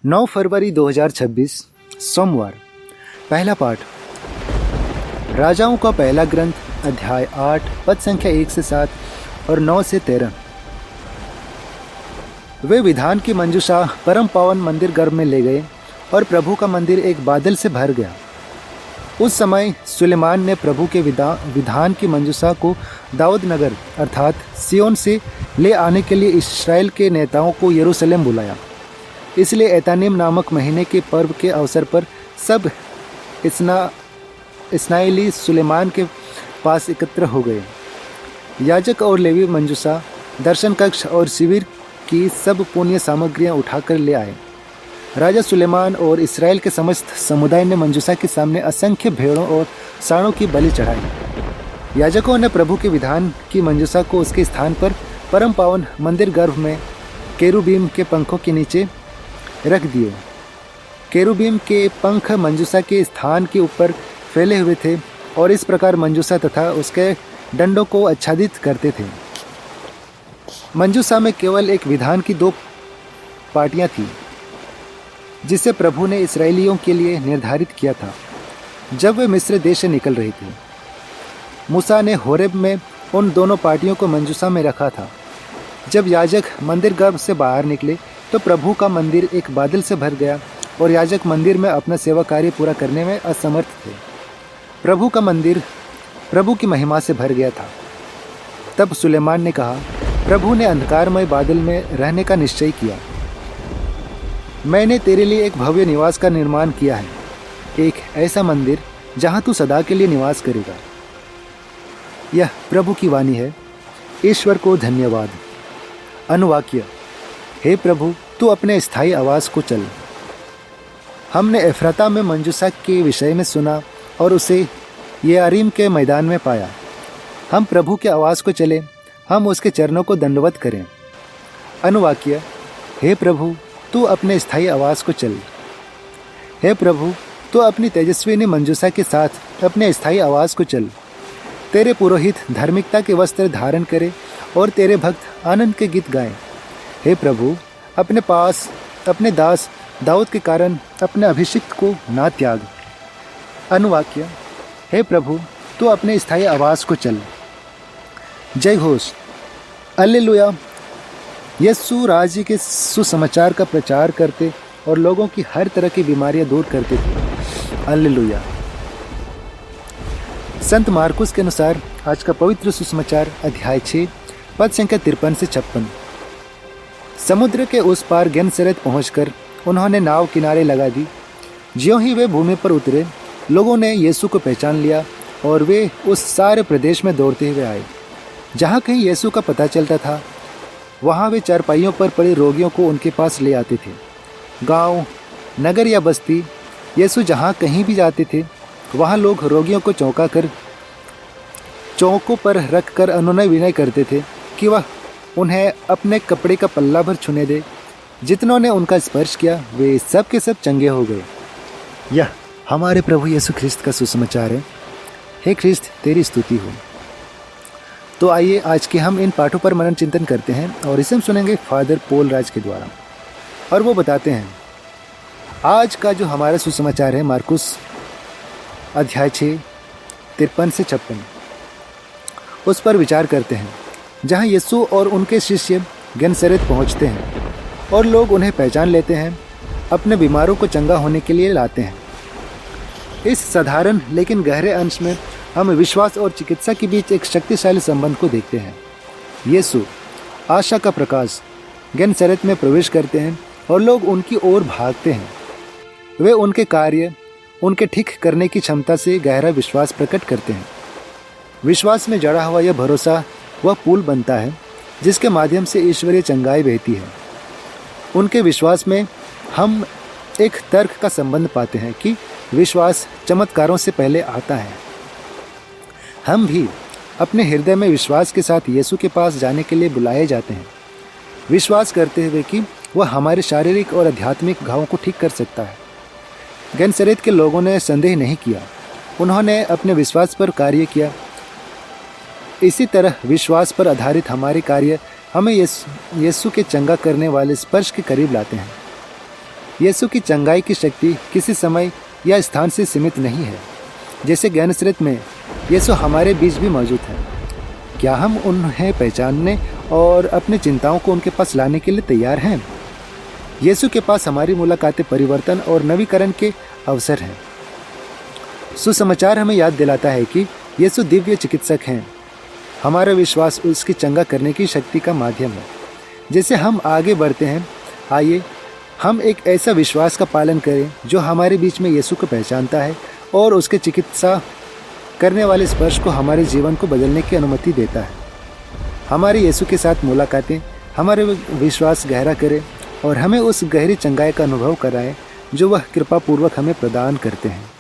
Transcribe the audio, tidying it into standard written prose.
9 फरवरी 2026 सोमवार। पहला पाठ राजाओं का पहला ग्रंथ अध्याय 8 पद संख्या 1 से 7 और 9 से 13। वे विधान की मंजूषा परम पावन मंदिर गर्भ में ले गए और प्रभु का मंदिर एक बादल से भर गया। उस समय सुलेमान ने प्रभु के विधान की मंजूषा को दाऊद नगर अर्थात सियोन से ले आने के लिए इस्राएल के नेताओं को यरूशलेम बुलाया। इसलिए एतानिम नामक महीने के पर्व के अवसर पर सब इस्राएली सुलेमान के पास एकत्र हो गए। याजक और लेवी मंजूषा, दर्शन कक्ष और शिविर की सब पुण्य सामग्रियां उठाकर ले आए। राजा सुलेमान और इस्राएल के समस्त समुदाय ने मंजूषा के सामने असंख्य भेड़ों और सांडों की बलि चढ़ाई। याजकों ने प्रभु के विधान की मंजूषा को उसके स्थान पर परम पावन मंदिर गर्भ में केरुबीम के पंखों के नीचे रख दिए। केरुबीम के पंख मंजूषा के स्थान के ऊपर फैले हुए थे और इस प्रकार मंजूषा तथा उसके डंडों को आच्छादित करते थे। मंजूषा में केवल एक विधान की 2 पाटियां थीं, जिसे प्रभु ने इस्राएलियों के लिए निर्धारित किया था जब वे मिस्र देश से निकल रहे थे। मूसा ने होरेब में उन दोनों पाटियों को मंजूषा में रखा था। जब याजक मंदिर गर्भ से बाहर निकले तो प्रभु का मंदिर एक बादल से भर गया और याजक मंदिर में अपना सेवा कार्य पूरा करने में असमर्थ थे। प्रभु का मंदिर प्रभु की महिमा से भर गया था। तब सुलेमान ने कहा, प्रभु ने अंधकारमय बादल में रहने का निश्चय किया। मैंने तेरे लिए एक भव्य निवास का निर्माण किया है, एक ऐसा मंदिर जहां तू सदा के लिए निवास करेगा। यह प्रभु की वाणी है। ईश्वर को धन्यवाद। अनुवाक्य। हे प्रभु, तू अपने स्थायी आवास को चल। हमने एफ्राता में मंजूषा के विषय में सुना और उसे येआरीम के मैदान में पाया। हम प्रभु के आवास को चले, हम उसके चरणों को दंडवत करें। अनुवाक्य। हे प्रभु, तू अपने स्थायी आवास को चल। हे प्रभु, तू अपनी तेजस्विनी मंजूषा के साथ अपने स्थायी आवास को चल। तेरे पुरोहित धार्मिकता के वस्त्र धारण करें और तेरे भक्त आनंद के गीत गाएं। हे प्रभु, अपने पास अपने दास दाऊद के कारण अपने अभिषिक्त को ना त्याग। अनुवाक्य। हे प्रभु, तू अपने स्थायी आवास को चल। जय घोष। हालेलुया। यीशु राज्य के सुसमाचार का प्रचार करते और लोगों की हर तरह की बीमारियां दूर करते थे। हालेलुया। संत मार्कुस के अनुसार आज का पवित्र सुसमाचार अध्याय 6 पद संख्या 53 से 56। समुद्र के उस पार गेनसरेत पहुंचकर उन्होंने नाव किनारे लगा दी। ज्यों ही वे भूमि पर उतरे, लोगों ने यीशु को पहचान लिया और वे उस सारे प्रदेश में दौड़ते हुए आए। जहाँ कहीं यीशु का पता चलता था, वहाँ वे चारपाइयों पर पड़े रोगियों को उनके पास ले आते थे। गांव, नगर या बस्ती, यीशु जहाँ कहीं भी जाते थे, वहाँ लोग रोगियों को चौकों पर रख कर अनुनय विनय करते थे कि वह उन्हें अपने कपड़े का पल्ला भर छूने दे। जितनों ने उनका स्पर्श किया, वे सब के सब चंगे हो गए। यह हमारे प्रभु यीशु ख्रिस्त का सुसमाचार है। हे ख्रिस्त, तेरी स्तुति हो। तो आइए आज के हम इन पाठों पर मनन चिंतन करते हैं और इसे हम सुनेंगे फादर पोल राज के द्वारा। और वो बताते हैं आज का जो हमारा सुसमाचार है मार्कुस अध्याय 6 53 से 56, उस पर विचार करते हैं, जहाँ यीशु और उनके शिष्य गेनसरेत पहुँचते हैं और लोग उन्हें पहचान लेते हैं, अपने बीमारों को चंगा होने के लिए लाते हैं। इस साधारण लेकिन गहरे अंश में हम विश्वास और चिकित्सा के बीच एक शक्तिशाली संबंध को देखते हैं। यीशु, आशा का प्रकाश, गेनसरेत में प्रवेश करते हैं और लोग उनकी ओर भागते हैं। वे उनके कार्य, उनके ठीक करने की क्षमता से गहरा विश्वास प्रकट करते हैं। विश्वास में जड़ा हुआ यह भरोसा वह पुल बनता है जिसके माध्यम से ईश्वरीय चंगाई बहती है। उनके विश्वास में हम एक तर्क का संबंध पाते हैं कि विश्वास चमत्कारों से पहले आता है। हम भी अपने हृदय में विश्वास के साथ यीशु के पास जाने के लिए बुलाए जाते हैं, विश्वास करते हुए कि वह हमारे शारीरिक और आध्यात्मिक घावों को ठीक कर सकता है। गेनसरेत के लोगों ने संदेह नहीं किया, उन्होंने अपने विश्वास पर कार्य किया। इसी तरह विश्वास पर आधारित हमारे कार्य हमें यीशु के चंगा करने वाले स्पर्श के करीब लाते हैं। यीशु की चंगाई की शक्ति किसी समय या स्थान से सीमित नहीं है। जैसे ज्ञानस्रोत में यीशु हमारे बीच भी मौजूद है। क्या हम उन्हें पहचानने और अपनी चिंताओं को उनके पास लाने के लिए तैयार हैं? यीशु के पास हमारी मुलाकातें परिवर्तन और नवीकरण के अवसर हैं। सुसमाचार हमें याद दिलाता है कि यीशु दिव्य चिकित्सक हैं। हमारा विश्वास उसकी चंगा करने की शक्ति का माध्यम है। जैसे हम आगे बढ़ते हैं, आइए हम एक ऐसा विश्वास का पालन करें जो हमारे बीच में यीशु को पहचानता है और उसके चिकित्सा करने वाले स्पर्श को हमारे जीवन को बदलने की अनुमति देता है। हमारे यीशु के साथ मुलाकातें हमारे विश्वास गहरा करें और हमें उस गहरी चंगाई का अनुभव कराएं जो वह कृपापूर्वक हमें प्रदान करते हैं।